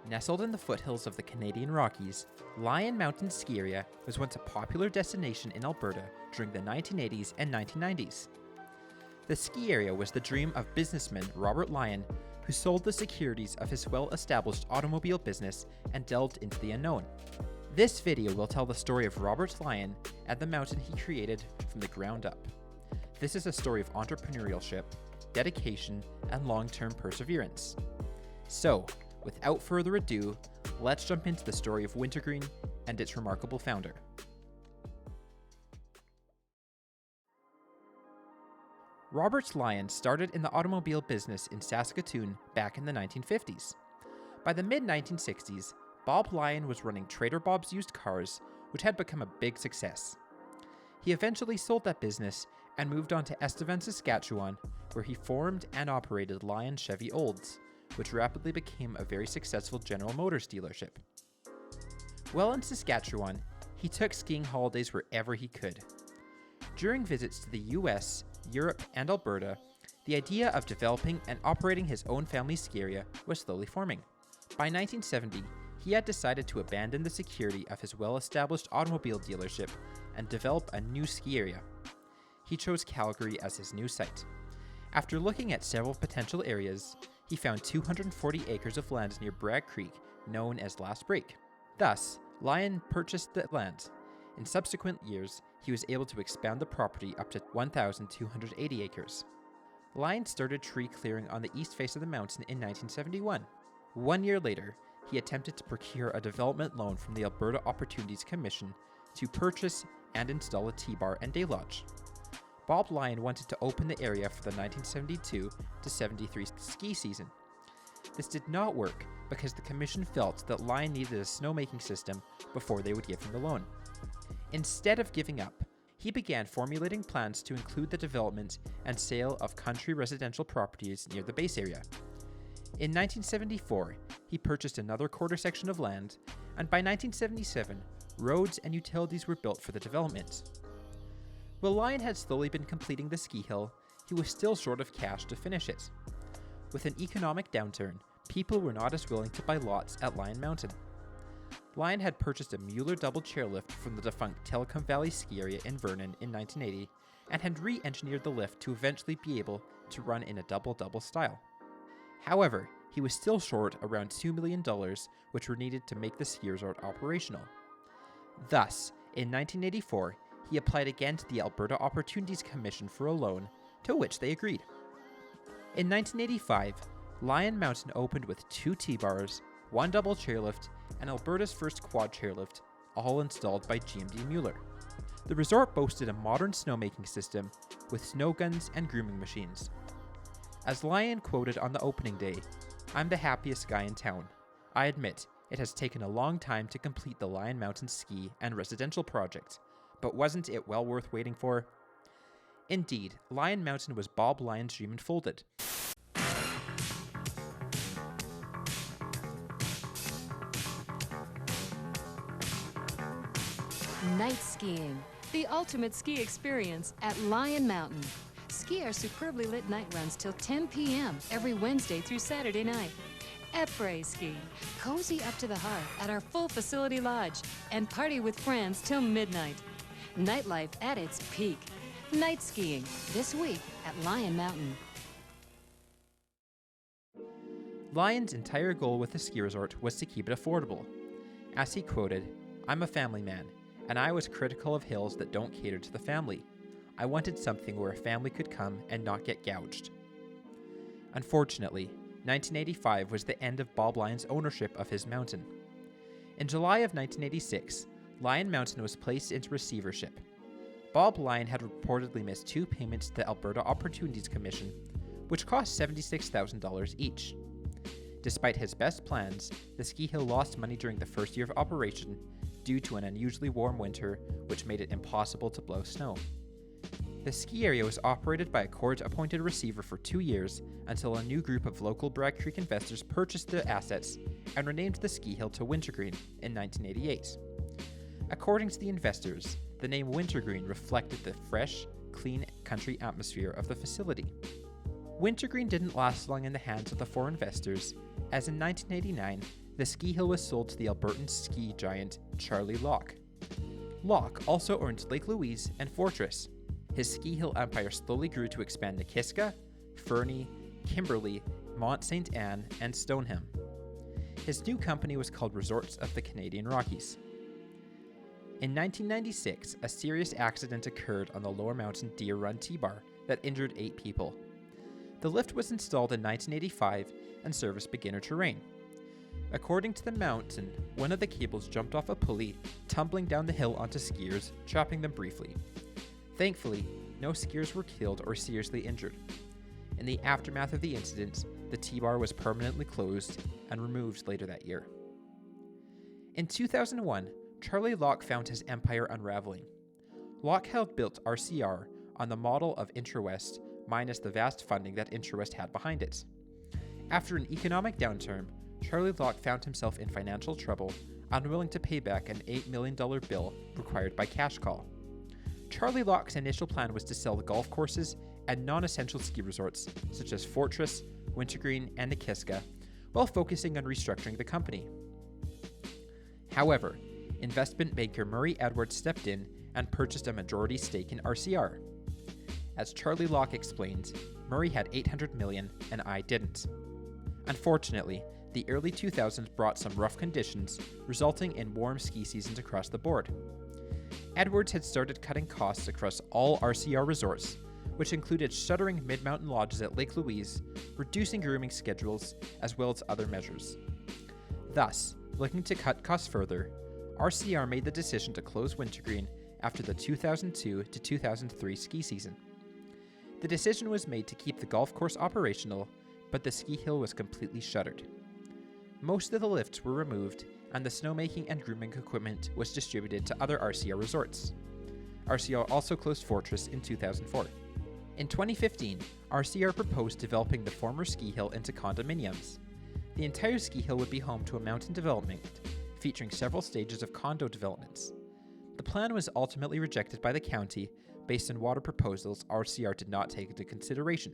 Nestled in the foothills of the Canadian Rockies, Lyon Mountain ski area was once a popular destination in Alberta during the 1980s and 1990s. The ski area was the dream of businessman Robert Lyon, who sold the securities of his well-established automobile business and delved into the unknown. This video will tell the story of Robert Lyon and the mountain he created from the ground up. This is a story of entrepreneurship, dedication, and long-term perseverance. So, without further ado, let's jump into the story of Wintergreen and its remarkable founder. Robert Lyon started in the automobile business in Saskatoon back in the 1950s. By the mid-1960s, Bob Lyon was running Trader Bob's used cars, which had become a big success. He eventually sold that business and moved on to Estevan, Saskatchewan, where he formed and operated Lyon Chevy Olds, which rapidly became a very successful General Motors dealership. While in Saskatchewan, he took skiing holidays wherever he could. During visits to the US, Europe, and Alberta, the idea of developing and operating his own family ski area was slowly forming. By 1970, he had decided to abandon the security of his well-established automobile dealership and develop a new ski area. He chose Calgary as his new site. After looking at several potential areas, he found 240 acres of land near Bragg Creek, known as Last Break. Thus, Lyon purchased the land. In subsequent years, he was able to expand the property up to 1,280 acres. Lyon started tree clearing on the east face of the mountain in 1971. 1 year later, he attempted to procure a development loan from the Alberta Opportunities Commission to purchase and install a T-bar and day lodge. Bob Lyon wanted to open the area for the 1972-73 ski season. This did not work because the commission felt that Lyon needed a snowmaking system before they would give him the loan. Instead of giving up, he began formulating plans to include the development and sale of country residential properties near the base area. In 1974, he purchased another quarter section of land, and by 1977, roads and utilities were built for the development. While Lyon had slowly been completing the ski hill, he was still short of cash to finish it. With an economic downturn, people were not as willing to buy lots at Lyon Mountain. Lyon had purchased a Mueller double chairlift from the defunct Telecom Valley ski area in Vernon in 1980 and had re-engineered the lift to eventually be able to run in a double-double style. However, he was still short around $2 million, which were needed to make the ski resort operational. Thus, in 1984, he applied again to the Alberta Opportunities Commission for a loan, to which they agreed. In 1985, Lyon Mountain opened with 2 T-bars, 1 double chairlift, and Alberta's first quad chairlift, all installed by GMD Mueller. The resort boasted a modern snowmaking system with snow guns and grooming machines. As Lyon quoted on the opening day, "I'm the happiest guy in town. I admit, it has taken a long time to complete the Lyon Mountain ski and residential project, but wasn't it well worth waiting for?" Indeed, Lyon Mountain was Bob Lyon's dream unfolded. Night skiing, the ultimate ski experience at Lyon Mountain. Ski our superbly lit night runs till 10 p.m. every Wednesday through Saturday night. Après ski, cozy up to the heart at our full facility lodge and party with friends till midnight. Nightlife at its peak. Night skiing this week at Lyon Mountain. Lyon's entire goal with the ski resort was to keep it affordable. As he quoted, "I'm a family man, and I was critical of hills that don't cater to the family. I wanted something where a family could come and not get gouged." Unfortunately, 1985 was the end of Bob Lyon's ownership of his mountain. In July of 1986, Lyon Mountain was placed into receivership. Bob Lyon had reportedly missed 2 payments to the Alberta Opportunities Commission, which cost $76,000 each. Despite his best plans, the ski hill lost money during the first year of operation due to an unusually warm winter, which made it impossible to blow snow. The ski area was operated by a court-appointed receiver for 2 years until a new group of local Bragg Creek investors purchased the assets and renamed the ski hill to Wintergreen in 1988. According to the investors, the name Wintergreen reflected the fresh, clean country atmosphere of the facility. Wintergreen didn't last long in the hands of the 4 investors, as in 1989, the ski hill was sold to the Albertan ski giant Charlie Locke. Locke also owned Lake Louise and Fortress. His ski hill empire slowly grew to expand Nikiska, Fernie, Kimberley, Mont St. Anne, and Stoneham. His new company was called Resorts of the Canadian Rockies. In 1996, a serious accident occurred on the Lyon Mountain Deer Run T-Bar that injured 8 people. The lift was installed in 1985 and serviced beginner terrain. According to the mountain, one of the cables jumped off a pulley, tumbling down the hill onto skiers, trapping them briefly. Thankfully, no skiers were killed or seriously injured. In the aftermath of the incident, the T-Bar was permanently closed and removed later that year. In 2001, Charlie Locke found his empire unraveling. Locke had built RCR on the model of Intrawest minus the vast funding that Intrawest had behind it. After an economic downturn, Charlie Locke found himself in financial trouble, unwilling to pay back an $8 million bill required by cash call. Charlie Locke's initial plan was to sell the golf courses and non-essential ski resorts such as Fortress, Wintergreen, and Nikiska, while focusing on restructuring the company. However, investment banker Murray Edwards stepped in and purchased a majority stake in RCR. As Charlie Locke explained, Murray had $800 million and I didn't. Unfortunately, the early 2000s brought some rough conditions, resulting in warm ski seasons across the board. Edwards had started cutting costs across all RCR resorts, which included shuttering mid-mountain lodges at Lake Louise, reducing grooming schedules, as well as other measures. Thus, looking to cut costs further, RCR made the decision to close Wintergreen after the 2002 to 2003 ski season. The decision was made to keep the golf course operational, but the ski hill was completely shuttered. Most of the lifts were removed, and the snowmaking and grooming equipment was distributed to other RCR resorts. RCR also closed Fortress in 2004. In 2015, RCR proposed developing the former ski hill into condominiums. The entire ski hill would be home to a mountain development, featuring several stages of condo developments. The plan was ultimately rejected by the county based on water proposals RCR did not take into consideration.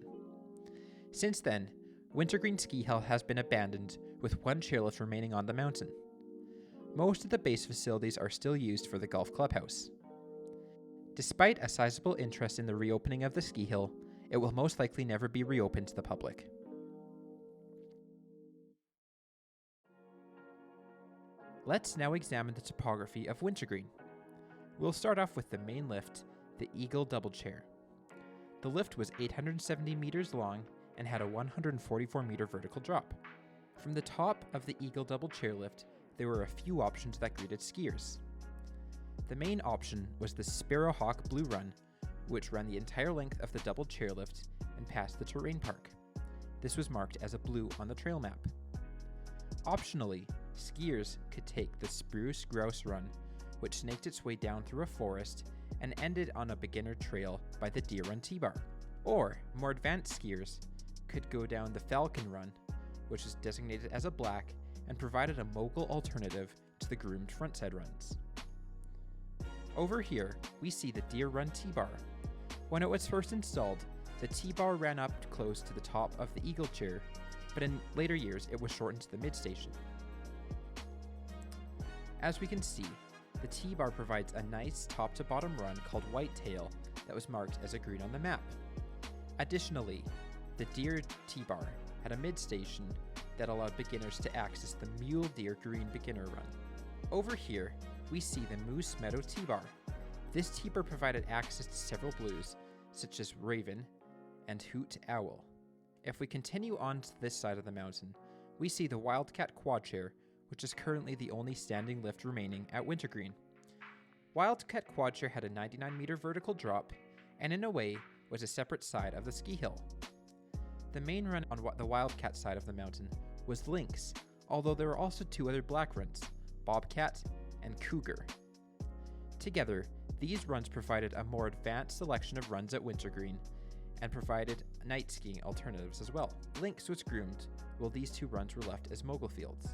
Since then, Wintergreen Ski Hill has been abandoned, with one chairlift remaining on the mountain. Most of the base facilities are still used for the golf clubhouse. Despite a sizable interest in the reopening of the ski hill, it will most likely never be reopened to the public. Let's now examine the topography of Wintergreen. We'll start off with the main lift, the Eagle Double Chair. The lift was 870 meters long and had a 144-meter vertical drop. From the top of the Eagle Double Chairlift, there were a few options that greeted skiers. The main option was the Sparrowhawk Blue Run, which ran the entire length of the double chairlift and past the terrain park. This was marked as a blue on the trail map. Optionally, skiers could take the Spruce Grouse Run, which snaked its way down through a forest and ended on a beginner trail by the Deer Run T-Bar. Or, more advanced skiers could go down the Falcon Run, which is designated as a black and provided a mogul alternative to the groomed frontside runs. Over here, we see the Deer Run T-Bar. When it was first installed, the T-Bar ran up close to the top of the Eagle Chair, but in later years it was shortened to the mid-station. As we can see, the T-Bar provides a nice top-to-bottom run called Whitetail that was marked as a green on the map. Additionally, the Deer T-Bar had a mid-station that allowed beginners to access the Mule Deer Green Beginner Run. Over here, we see the Moose Meadow T-Bar. This T-Bar provided access to several blues, such as Raven and Hoot Owl. If we continue on to this side of the mountain, we see the Wildcat Quad Chair, which is currently the only standing lift remaining at Wintergreen. Wildcat Quad Chair had a 99-meter vertical drop, and in a way, was a separate side of the ski hill. The main run on the Wildcat side of the mountain was Lynx, although there were also two other black runs, Bobcat and Cougar. Together, these runs provided a more advanced selection of runs at Wintergreen and provided night skiing alternatives as well. Lynx was groomed, while these two runs were left as mogul fields.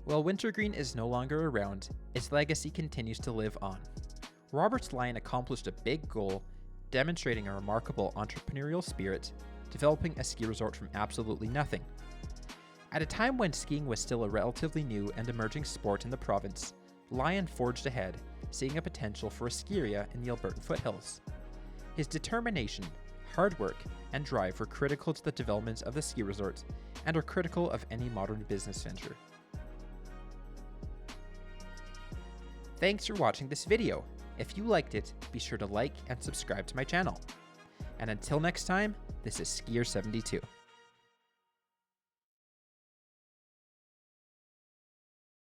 While Wintergreen is no longer around, its legacy continues to live on. Robert Lyon accomplished a big goal, demonstrating a remarkable entrepreneurial spirit, developing a ski resort from absolutely nothing. At a time when skiing was still a relatively new and emerging sport in the province, Lyon forged ahead, seeing a potential for a ski area in the Albertan foothills. His determination, hard work, and drive were critical to the development of the ski resort and are critical of any modern business venture. Thanks for watching this video. If you liked it, be sure to like and subscribe to my channel. And until next time, this is Skier72.